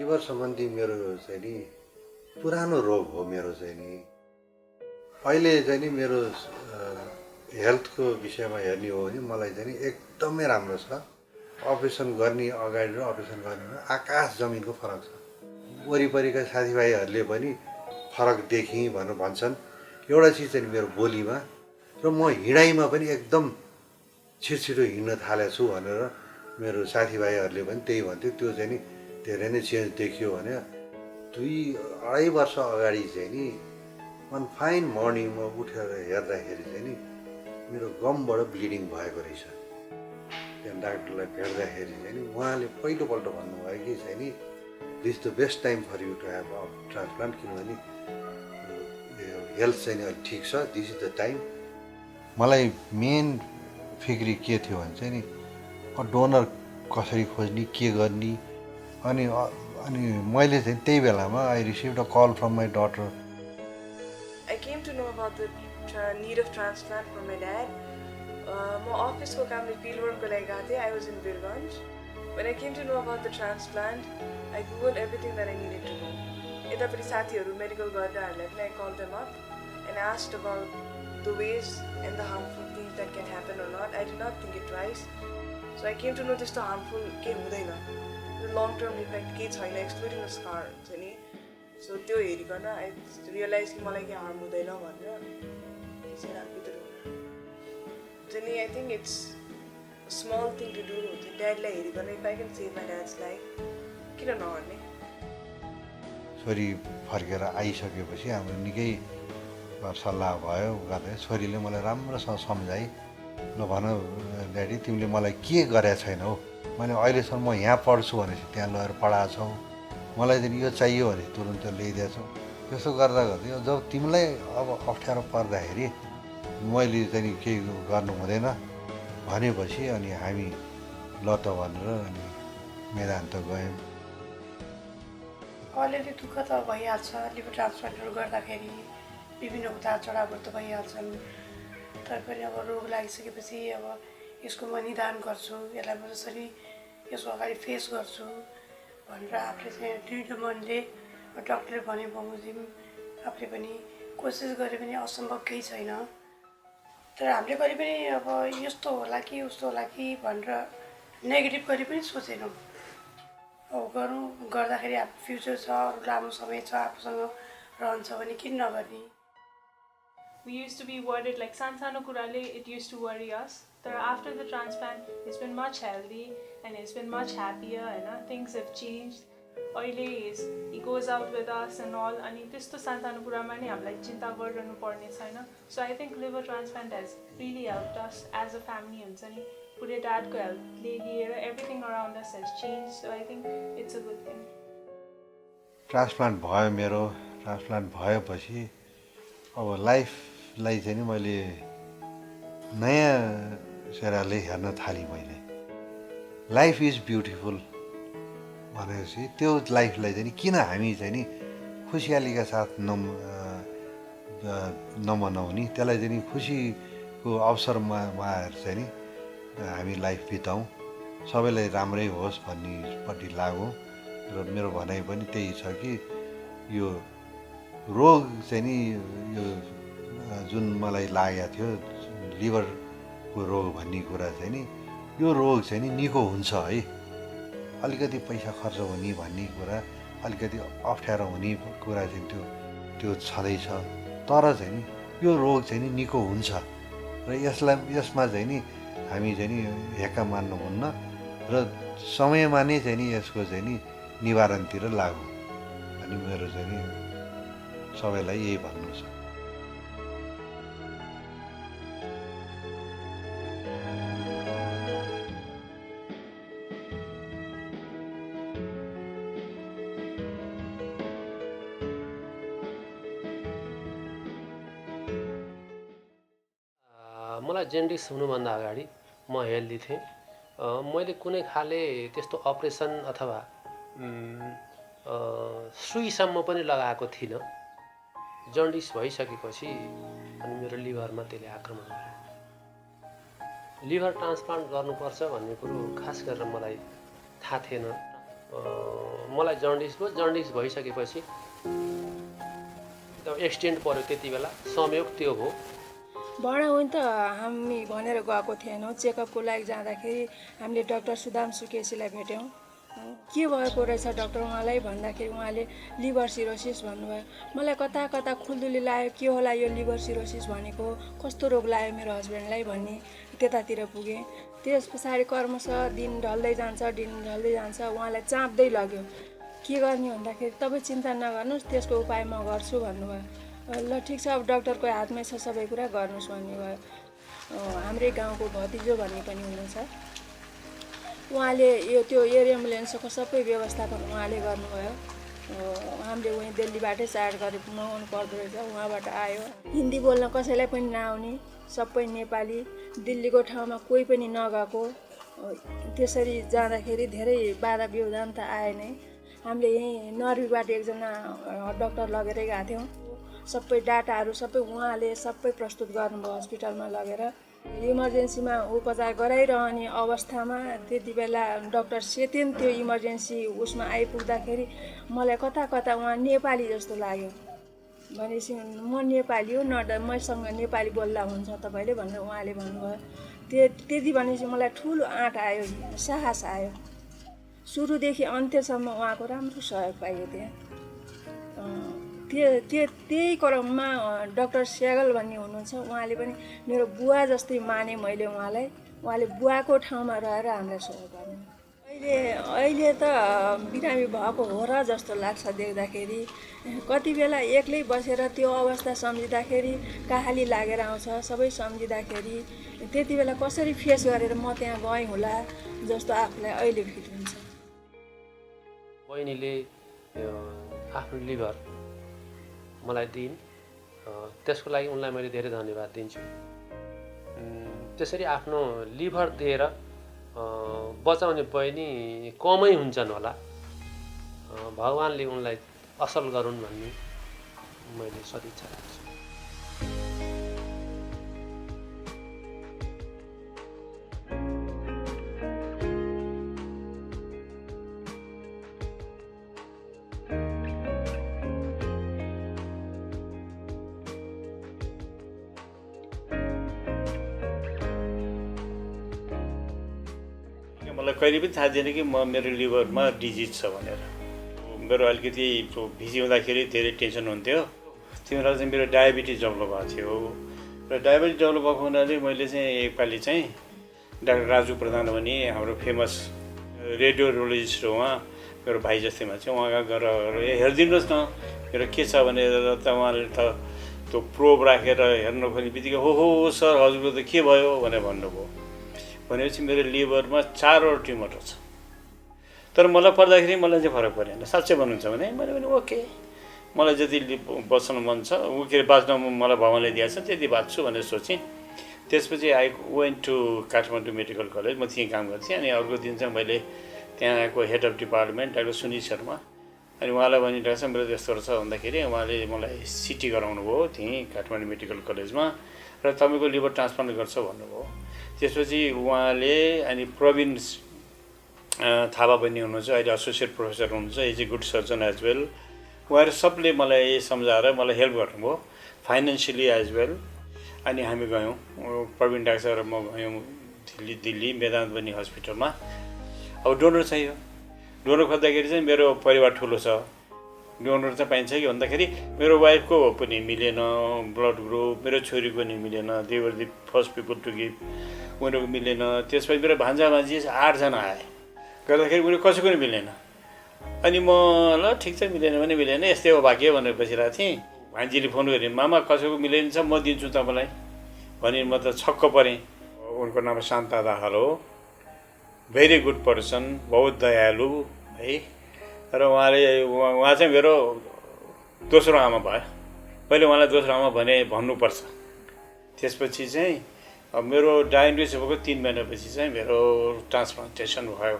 Liver सम्बन्धी मेरो चाहिँ नि पुरानो रोग हो मेरो चाहिँ नि। अहिले चाहिँ नि मेरो हेल्थको विषयमा हेर्ने हो भने मलाई चाहिँ नि एकदमै राम्रो छ। अपरेसन गर्ने अगाडि र अपरेसन गर्ने आकाश जमिनको फरक छ। वरिपरिका साथीभाइहरूले पनि फरक देखेँ भनेर भन्छन्। एउटा चिज चाहिँ मेरो बोलीमा र म हिँडाइमा पनि एकदम छिटो हिँड्न थालेको छु भनेर मेरो साथीभाइहरूले पनि त्यही भन्थ्यो। त्यो चाहिँ नि धेरै नै चेन्ज देखियो भने 2-2.5 वर्ष अगाडि चाहिँ नि वान फाइन मर्निङमा उठेर हेर्दाखेरि चाहिँ नि मेरो गमबाट ब्लिडिङ भएको रहेछ। त्यहाँ डाक्टरलाई भेट्दाखेरि चाहिँ नि उहाँले पहिलोपल्ट भन्नुभयो कि चाहिँ नि this the best time for you to have a transplant, किनभने हेल्थ चाहिँ नि अलिक ठिक छ, दिस इज द टाइम। मलाई मेन फिक्री के थियो भने चाहिँ नि डोनर कसरी खोज्ने, के गर्ने। अनि मैले चाहिँ त्यही बेलामा I received a call from my daughter. I came to know about the need of transplant from my dad. म अफिसको कामले फिल्डवर्कको लागि गएको थिएँ. I was in Birganj. When I came to know about the transplant, I googled everything that I needed to know. यतापट्टि साथीहरू medical गर्नेहरूलाई पनि I called them up and asked about the ways and the harmful things that can happen or not. I did not think it twice. So I came to know त्यस्तो harmful केही हुँदैन. long term effect केही छैन excluding the scar हुन्छ नि. So त्यो हेरिकन I realized कि मलाई केही harm हुँदैन भनेर त्यसै राखिदिएर हुन्छ नि. I think it's a small thing to do. ड्याडलाई हेरिकन if I can save my dad's life किन नगर्ने. छोरी फर्केर आइसकेपछि हाम्रो निकै सल्लाह भयो गर्दै छोरीले मलाई राम्रोसँग सम्झाइ, ल भन ड्याडी तिमीले मलाई के गरेको छैन हौ, मैले अहिलेसम्म म यहाँ पढ्छु भनेपछि त्यहाँ लगेर पढाएको छौ, मलाई चाहिँ यो चाहियो भने तुरुन्त ल्याइदिएछौ। त्यसो गर्दा गर्दै जब तिमीलाई अब अप्ठ्यारो पर्दाखेरि मैले चाहिँ केही गर्नु हुँदैन भनेपछि अनि हामी ल त भनेर अनि मेदान्त गयौँ। अलिअलि दुःख त भइहाल्छ, लिभर ट्रान्सप्लान्टहरू गर्दाखेरि विभिन्न उतार चढावहरू त भइहाल्छन्। तर पनि अब रोग लागिसकेपछि अब यसको म निदान गर्छु, यसलाई म जसरी यसको अगाडि फेस गर्छु भनेर आफूले चाहिँ दृढ मनले डक्टरले भने बमोजिम आफूले पनि कोसिस गरे पनि असम्भव केही छैन। तर हामीले कहिले पनि अब यस्तो होला कि उस्तो होला कि भनेर नेगेटिभ कहिले पनि सोचेनौँ। अब गर्दाखेरि अब फ्युचर छ, अरू लामो समय छ, आफूसँग रहन्छ भने किन नगर्ने. We used to be worried, like सानो कुराले it used to worry us. But after the transplant, he's been much healthy and he's been much happier. And things have changed. He goes out with us and all. And त्यस्तो सानो कुरामा नि हामीलाई चिन्ता गरिरहनु पर्ने छैन. So I think liver transplant has really helped us as a family. हुन्छ नि पुरै dadको हेल्थले लिएर everything around us has changed. So I think it's a good thing. Transplant भयो मेरो. ट्रान्सप्लान्ट भएपछि अब लाइफलाई चाहिँ नि मैले नयाँ सेराले हेर्न थालेँ. मैले लाइफ इज ब्युटिफुल भनेपछि त्यो लाइफलाई चाहिँ नि किन हामी चाहिँ नि खुसियालीका साथ नमनाउने, त्यसलाई चाहिँ नि खुसीको अवसरमा उहाँहरू चाहिँ नि हामी लाइफ बिताउँ, सबैलाई राम्रै होस् भन्नेपट्टि लागौँ. र मेरो भनाइ पनि त्यही छ कि यो रोग चाहिँ नि यो जुन मलाई लागेको थियो लिभरको रोग भन्ने कुरा चाहिँ नि यो रोग चाहिँ नि निको हुन्छ है. अलिकति पैसा खर्च हुने भन्ने कुरा, अलिकति अप्ठ्यारो हुने कुरा चाहिँ त्यो छँदैछ. तर चाहिँ नि यो रोग चाहिँ नि निको हुन्छ र यसमा चाहिँ नि हामी चाहिँ नि हेक्का मान्नुहुन्न र समयमा नै चाहिँ नि यसको चाहिँ नि निवारणतिर लागौँ अनि मेरो चाहिँ नि सबैलाई यही भन्नु छ. मलाई जेन्डिस हुनुभन्दा अगाडि म हेल्दी थिएँ. मैले कुनै खाले त्यस्तो अपरेसन अथवा सुईसम्म पनि लगाएको थिइनँ. जन्डिस भइसकेपछि अनि मेरो लिभरमा त्यसले आक्रमण गर्यो. लिभर ट्रान्सप्लान्ट गर्नुपर्छ भन्ने कुरो खास गरेर मलाई थाहा थिएन. मलाई जन्डिस भयो। जन्डिस भइसकेपछि एकदम एक्सिडेन्ट पऱ्यो त्यति बेला, संयोग त्यो भयो। बडा होइन त हामी भनेर गएको थिएनौँ। चेकअपको लागि जाँदाखेरि हामीले डाक्टर सुधांशु केसीलाई भेट्यौँ। के भएको रहेछ डाक्टर उहाँलाई भन्दाखेरि उहाँले लिभर सिरोसिस भन्नुभयो। मलाई कता कता खुल्दुली लाग्यो, के होला यो लिभर सिरोसिस भनेको, कस्तो रोग लाग्यो मेरो हस्बेन्डलाई भन्ने त्यतातिर पुगेँ। त्यस पछाडि क्रमशः दिन ढल्दै जान्छ उहाँलाई चाप्दै लग्यो। के गर्ने भन्दाखेरि तपाईँ चिन्ता नगर्नुहोस्, त्यसको उपाय म गर्छु भन्नुभयो। ल ठिक छ, अब डाक्टरको हातमै छ, सबै कुरा गर्नुहोस् भन्नुभयो। हाम्रै गाउँको भतिजो भन्ने पनि हुनुहुन्छ, उहाँले त्यो एयर एम्बुलेन्सको सबै व्यवस्थापन उहाँले गर्नुभयो। हामीले उहीँ दिल्लीबाटै चार्ज गरेर मगाउनु पर्दो रहेछ, उहाँबाट आयो। हिन्दी बोल्न कसैलाई पनि नआउने, सबै नेपाली। दिल्लीको ठाउँमा कोही पनि नगएको। त्यसरी जाँदाखेरि धेरै बाधा व्यवधान त आए नै। हामीले यहीँ नर्वीबाट एकजना डाक्टर लगेरै गएको थियौँ। सबै डाटाहरू सबै उहाँले सबै प्रस्तुत गर्नुभयो हस्पिटलमा लगेर। इमर्जेन्सीमा उपचार गराइरहने अवस्थामा त्यति बेला डाक्टर सेतेन त्यो इमर्जेन्सी उसमा आइपुग्दाखेरि मलाई कता कता उहाँ नेपाली जस्तो लाग्यो। भनेपछि म नेपाली हो, मसँग नेपाली बोल्दा हुन्छ तपाईँले भनेर उहाँले भन्नुभयो। त्यति भनेपछि मलाई ठुलो आँट आयो, साहस आयो। सुरुदेखि अन्त्यसम्म उहाँको राम्रो सहयोग पाइयो त्यहाँ। त्यही क्रममा डाक्टर स्यागल भन्ने हुनुहुन्छ, उहाँले पनि मेरो बुवा जस्तै माने मैले उहाँलाई। उहाँले बुवाको ठाउँमा रहेर हामीलाई सहयोग गर्नु। अहिले त बिरामी भएको हो र जस्तो लाग्छ देख्दाखेरि। कति बेला एक्लै बसेर त्यो अवस्था सम्झिँदाखेरि काहाली लागेर आउँछ। सबै सम्झिँदाखेरि त्यति बेला कसरी फेस गरेर म त्यहाँ गएँ होला जस्तो आफूलाई अहिले फिल हुन्छ। बहिनीले आफ्नो लिभर मलाई दिइन्, त्यसको लागि उनलाई मैले धेरै धन्यवाद दिन्छु। त्यसरी आफ्नो लिभर दिएर बचाउने बहिनी कमै हुन्छन् होला। भगवान्ले उनलाई असल गरून् भन्ने मैले सदिच्छा राख्छु। मलाई कहिले पनि थाहा थिएन कि मेरो लिभरमा डिजिज छ भनेर। मेरो अलिकति भिजी हुँदाखेरि धेरै टेन्सन हुन्थ्यो। त्यो बेला चाहिँ मेरो डायबिटिज डेभलप भएको थियो र डायबिटिज डेभलप भएको हुनाले मैले चाहिँ एकपालि चाहिँ डाक्टर राजु प्रधान भने हाम्रो फेमस रेडियोलोजिस्ट हो, उहाँ मेरो भाइ जस्तै मान्छे, उहाँ गएर हेरिदिनुहोस् न मेरो के छ भनेर। त उहाँले त त्यो प्रोब राखेर हेर्नु खोज्ने बित्तिकै हो सर हजुरको त के भयो भनेर भन्नुभयो। भनेपछि मेरो लिभरमा 4वटा ट्युमर छ। तर मलाई पर्दाखेरि मलाई चाहिँ फरक परेन। साँच्चै भन्नुहुन्छ भने मैले पनि ओके, मलाई जति बस्न मन छ के अरे बाँच्न मलाई भगवानले दिएको छ त्यति बाँच्छु भनेर सोचेँ। त्यसपछि I went to Kathmandu medical college, म त्यहीँ काम गर्थेँ। अनि अर्को दिन चाहिँ मैले त्यहाँ आएको head of department doctor Sunil Sharma, अनि उहाँलाई भने डाक्टर साहब मेरो त्यस्तो छ भन्दाखेरि उहाँले मलाई सिटी गराउनु भयो त्यहीँ काठमाडौँ मेडिकल कलेजमा र तपाईँको लिभर ट्रान्सप्लान्ट गर्छ भन्नुभयो। त्यसपछि उहाँले अनि प्रवीण थापा पनि हुनुहुन्छ, अहिले एसोसिएट प्रोफेसर हुनुहुन्छ, is a good surgeon as well. उहाँहरू सबले मलाई सम्झाएर मलाई हेल्प गर्नुभयो फाइनेन्सियली एज वेल। अनि हामी गयौँ, प्रवीण डाक्टर र म गयौँ दिल्ली वेदान्त बनी हस्पिटलमा। अब डोनर चाहियो। डोनर खोज्दाखेरि चाहिँ मेरो परिवार ठुलो छ, डोनर चाहिँ पाइन्छ कि भन्दाखेरि मेरो वाइफको पनि मिलेन ब्लड ग्रुप, मेरो छोरीको पनि मिलेन, they were the first people to give, उनीहरूको मिलेन। त्यसपछि मेरो भान्जा भान्जी 8 जना आए, गर्दाखेरि उनीहरू कसैको पनि मिलेन। अनि म ल ठिक छ मिलेन भने मिलेन, यस्तै हो भाग्य भनेर बसिरहेको थिएँ। भान्जीले फोन गरेँ, मामा कसैको मिलेन छ म दिन्छु तपाईँलाई भने म त छक्क परेँ। उनको नाम शान्ता दाहाल हो, भेरी गुड पर्सन, बहुत दयालु है। र उहाँ चाहिँ मेरो दोस्रो आमा भयो। पहिले उहाँलाई दोस्रो आमा भन्नुपर्छ। त्यसपछि चाहिँ मेरो डायबिटिस भएको 3 महिनापछि चाहिँ मेरो ट्रान्सप्लान्टेसन भयो।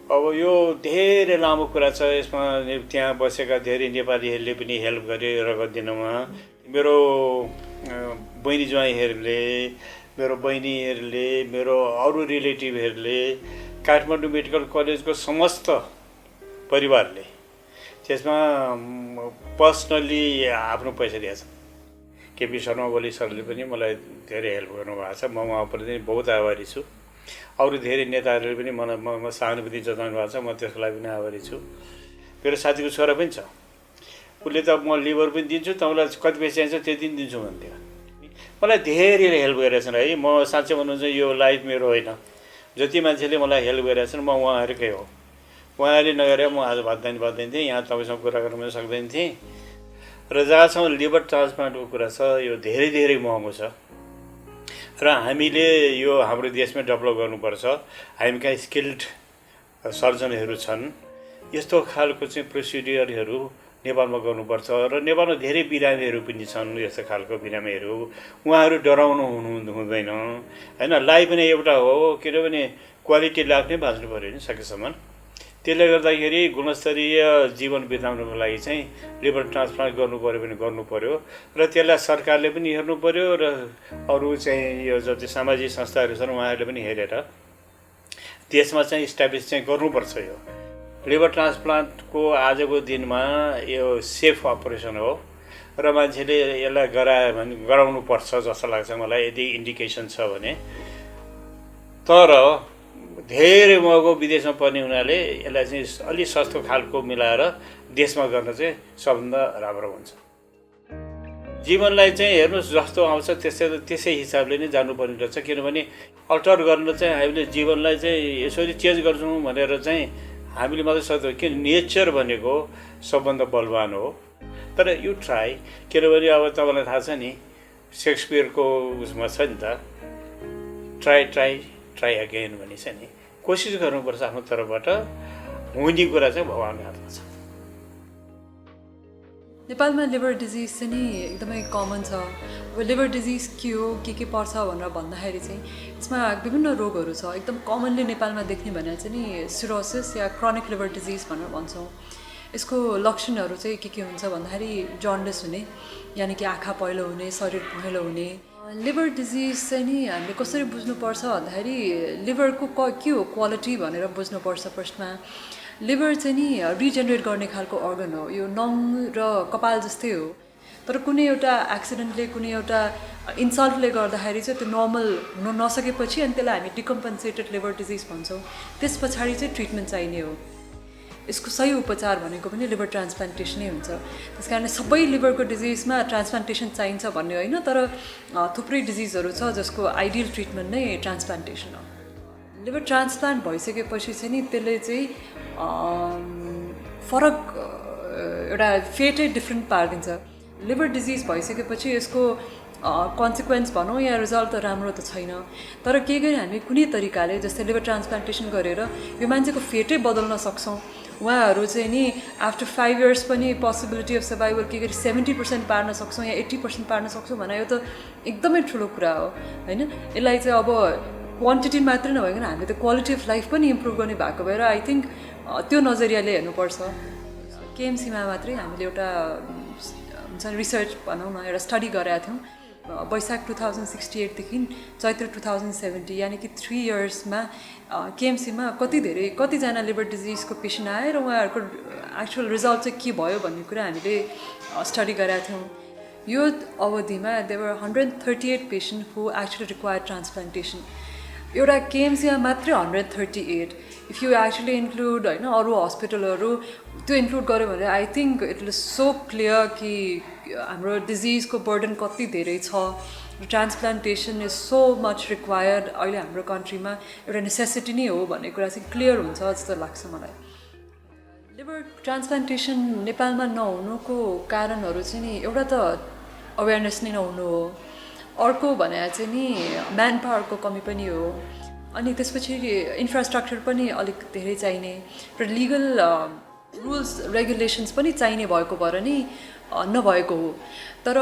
अब यो धेरै लामो कुरा छ, यसमा त्यहाँ बसेका धेरै नेपालीहरूले पनि हेल्प गरे रगत दिनमा। मेरो बहिनी ज्वाइँहरूले, मेरो बहिनीहरूले, मेरो अरू रिलेटिभहरूले, काठमाडौँ मेडिकल कलेजको समस्त परिवारले त्यसमा पर्सनली आफ्नो पैसा दिएछ। केपी शर्मा ओली सरले पनि मलाई धेरै हेल्प गर्नुभएको छ, म उहाँप्रति बहुत आभारी छु। अरू धेरै नेताहरूले पनि मलाई म सहानुभूति जताउनु भएको छ, म त्यसको लागि पनि आभारी छु। मेरो साथीको छोरा पनि छ, उसले त म लिभर पनि दिन्छु, तपाईँलाई कति पैसा चाहिन्छ त्यति पनि दिन्छु भन्थ्यो। मलाई धेरै हेल्प गरिरहेछन् है। म साँच्चै भन्नुहुन्छ यो लाइफ मेरो होइन, जति मान्छेले मलाई हेल्प गरिरहेछन् म उहाँहरूकै हो। उहाँहरूले नगरे म आज बाँच्दैन थिएँ, यहाँ तपाईँसँग कुरा गर्न पनि सक्दैन थिएँ। र जहाँसम्म लिभर ट्रान्सप्लान्टको कुरा छ, यो धेरै महँगो छ र हामीले यो हाम्रो देशमै डेभलप गर्नुपर्छ। हामी कहाँ स्किल्ड सर्जनहरू छन्, यस्तो खालको चाहिँ प्रोसिडियरहरू नेपालमा गर्नुपर्छ। र नेपालमा धेरै बिरामीहरू पनि छन्, यस्तो खालको बिरामीहरू, उहाँहरू डराउनु हुँदैन होइन। लाइफ पनि एउटा हो, किनभने क्वालिटी लाइफ नै बाँच्नु पऱ्यो नि सकेसम्म। त्यसले गर्दाखेरि गुणस्तरीय जीवन बिताउनुको लागि चाहिँ लिभर ट्रान्सप्लान्ट गर्नु पऱ्यो भने गर्नु पऱ्यो र त्यसलाई सरकारले पनि हेर्नु पऱ्यो र अरू चाहिँ यो जति सामाजिक संस्थाहरू छन् उहाँहरूले पनि हेरेर देशमा चाहिँ इस्टाब्लिस चाहिँ गर्नुपर्छ। यो लिभर ट्रान्सप्लान्टको आजको दिनमा यो सेफ अपरेसन हो र मान्छेले यसलाई गराउनु पर्छ जस्तो लाग्छ मलाई, यदि इन्डिकेसन छ भने। तर धेरै महँगो विदेशमा पर्ने हुनाले यसलाई चाहिँ अलि सस्तो खालको मिलाएर देशमा गर्न चाहिँ सबभन्दा राम्रो हुन्छ। जीवनलाई चाहिँ हेर्नुहोस् जस्तो आउँछ त्यसै हिसाबले नै जानुपर्ने रहेछ, किनभने अल्टर गर्न चाहिँ हामीले जीवनलाई चाहिँ यसरी चेन्ज गर्छौँ भनेर चाहिँ हामीले मात्रै सक्दैनौँ, किन नेचर भनेको सबभन्दा बलवान हो। तर यु ट्राई, किनभने अब तपाईँलाई थाहा छ नि सेक्सपियरको उसमा छ नि त, ट्राई अगेन भन्ने छ नि। कोसिस गर्नुपर्छ आफ्नो तर्फबाट, हुने कुरा चाहिँ भगवान्को हातमा छ। नेपालमा लिभर डिजिज चाहिँ नि एकदमै कमन छ। अब लिभर डिजिज के हो, के पर्छ भनेर भन्दाखेरि चाहिँ यसमा विभिन्न रोगहरू छ। एकदम कमनली नेपालमा देख्ने भने चाहिँ नि सिरोसिस या क्रोनिक लिभर डिजिज भनेर भन्छौँ। यसको लक्षणहरू चाहिँ के हुन्छ भन्दाखेरि जन्डिस हुने, यानि कि आँखा पहेँलो हुने, शरीर पहेँलो हुने। लिभर डिजिज चाहिँ नि हामीले कसरी बुझ्नुपर्छ भन्दाखेरि लिभरको के हो क्वालिटी भनेर बुझ्नुपर्छ। फर्स्टमा लिभर चाहिँ नि रिजेनेरेट गर्ने खालको अर्गन हो, यो नङ र कपाल जस्तै हो। तर कुनै एउटा एक्सिडेन्टले, कुनै एउटा इन्सल्टले गर्दाखेरि चाहिँ त्यो नर्मल हुन नसकेपछि अनि त्यसलाई हामी डिकम्पन्सेटेड लिभर डिजिज भन्छौँ। त्यस पछाडि चाहिँ ट्रिटमेन्ट चाहिने हो। यसको सही उपचार भनेको पनि लिभर ट्रान्सप्लान्टेसनै हुन्छ। त्यस कारण सबै लिभरको डिजिजमा ट्रान्सप्लान्टेसन चाहिन्छ भन्ने होइन, तर थुप्रै डिजिजहरू छ जसको आइडियल ट्रिटमेन्ट नै ट्रान्सप्लान्टेसन हो। लिभर ट्रान्सप्लान्ट भइसकेपछि चाहिँ नि त्यसले चाहिँ फरक एउटा फेटै डिफ्रेन्ट पारिदिन्छ। लिभर डिजिज भइसकेपछि यसको कन्सिक्वेन्स भनौँ या रिजल्ट त राम्रो त छैन, तर के गरी हामी कुनै तरिकाले जस्तै लिभर ट्रान्सप्लान्टेसन गरेर यो मान्छेको फेटै बदल्न सक्छौँ। उहाँहरू चाहिँ नि आफ्टर 5 years पनि पोसिबिलिटी अफ सर्भाइभल के गरी 70% पार्न सक्छौँ या 80% पार्न सक्छौँ भने यो त एकदमै ठुलो कुरा हो होइन। यसलाई चाहिँ अब क्वान्टिटी मात्रै नभइकन हामीले त क्वालिटी अफ लाइफ पनि इम्प्रुभ गर्ने भएको भएर आई थिङ्क त्यो नजरियाले हेर्नुपर्छ। केएमसीमा मात्रै हामीले एउटा हुन्छ रिसर्च भनौँ न, एउटा स्टडी गरेका थियौँ वैशाख 2068देखि चैत्र 2070, यानि कि 3 yearsमा केएमसीमा कतिजना लिभर डिजिजको पेसेन्ट आए र उहाँहरूको एक्चुअल रिजल्ट चाहिँ के भयो भन्ने कुरा हामीले स्टडी गरेका थियौँ। यो अवधिमा there were 138 patient who actually required transplantation. एउटा केएमसीमा मात्रै 138। इफ यु एक्चुअली इन्क्लुड होइन अरू हस्पिटलहरू त्यो इन्क्लुड गर्यो भने I think it is so clear कि हाम्रो डिजिजको बर्डन कति धेरै छ। Transplantation is so much required अहिले हाम्रो कन्ट्रीमा, एउटा नेसेसिटी नै हो भन्ने कुरा चाहिँ क्लियर हुन्छ जस्तो लाग्छ मलाई। लिभर ट्रान्सप्लान्टेसन नेपालमा नहुनुको कारणहरू चाहिँ नि एउटा त अवेरनेस नै नहुनु हो, अर्को भने चाहिँ नि म्यान पावरको कमी पनि हो, अनि त्यसपछि इन्फ्रास्ट्रक्चर पनि अलिक धेरै चाहिने र लिगल रुल्स रेगुलेसन्स पनि चाहिने भएको भएर नि नभएको हो। तर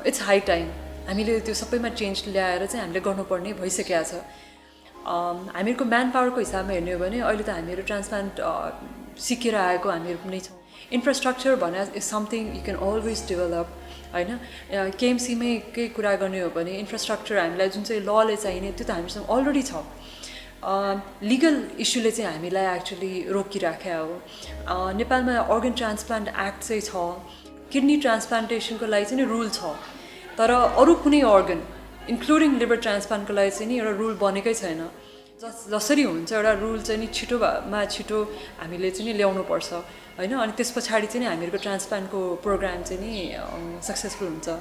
इट्स हाई टाइम हामीले त्यो सबैमा चेन्ज ल्याएर चाहिँ हामीले गर्नुपर्ने भइसकेको छ। हामीहरूको म्यान पावरको हिसाबमा हेर्ने हो भने अहिले त हामीहरू ट्रान्सप्लान्ट सिकेर आएको हामीहरू नै छौँ। इन्फ्रास्ट्रक्चर भने is something you can always develop होइन। केएमसीमै केही कुरा गर्ने हो भने इन्फ्रास्ट्रक्चर हामीलाई जुन चाहिँ लले चाहिने त्यो त हामीसँग अलरेडी छ। लिगल इस्युले चाहिँ हामीलाई एक्चुली रोकिराखेको हो नेपालमा अर्गन ट्रान्सप्लान्ट एक्ट चाहिँ छ किडनी ट्रान्सप्लान्टेसनको लागि चाहिँ नि रुल छ तर अरू कुनै अर्गन इन्क्लुडिङ लिभर ट्रान्सप्लान्टको लागि चाहिँ नि एउटा रुल बनेकै छैन जसरी हुन्छ एउटा रुल चाहिँ नि छिटो हामीले चाहिँ नि ल्याउनुपर्छ होइन अनि त्यस पछाडि चाहिँ नि हामीहरूको ट्रान्सप्लान्टको प्रोग्राम चाहिँ नि सक्सेसफुल हुन्छ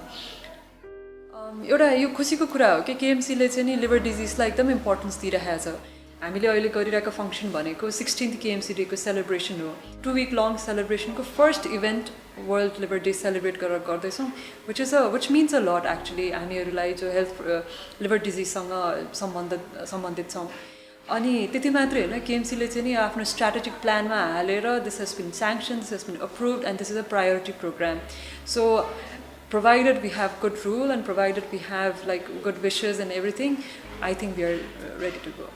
एउटा यो खुसीको कुरा हो कि केएमसीले चाहिँ नि लिभर डिजिजलाई एकदम इम्पोर्टेन्स दिइरहेको छ हामीले अहिले गरिरहेको फङ्सन भनेको 16th केएमसी डेको सेलिब्रेसन हो 2 week long सेलिब्रेसनको first event world liver day celebrate गर्दैछौँ which means a lot actually हामीहरूलाई जो हेल्थ लिभर डिजिजसँग सम्बन्धित छौँ अनि त्यति मात्रै होइन केएमसीले चाहिँ नि आफ्नो स्ट्राटेजिक प्लानमा हालेर this has been sanction this has been approved and this is a priority program so provided we have good rule and provided we have like good wishes and everything, I think we are ready to go.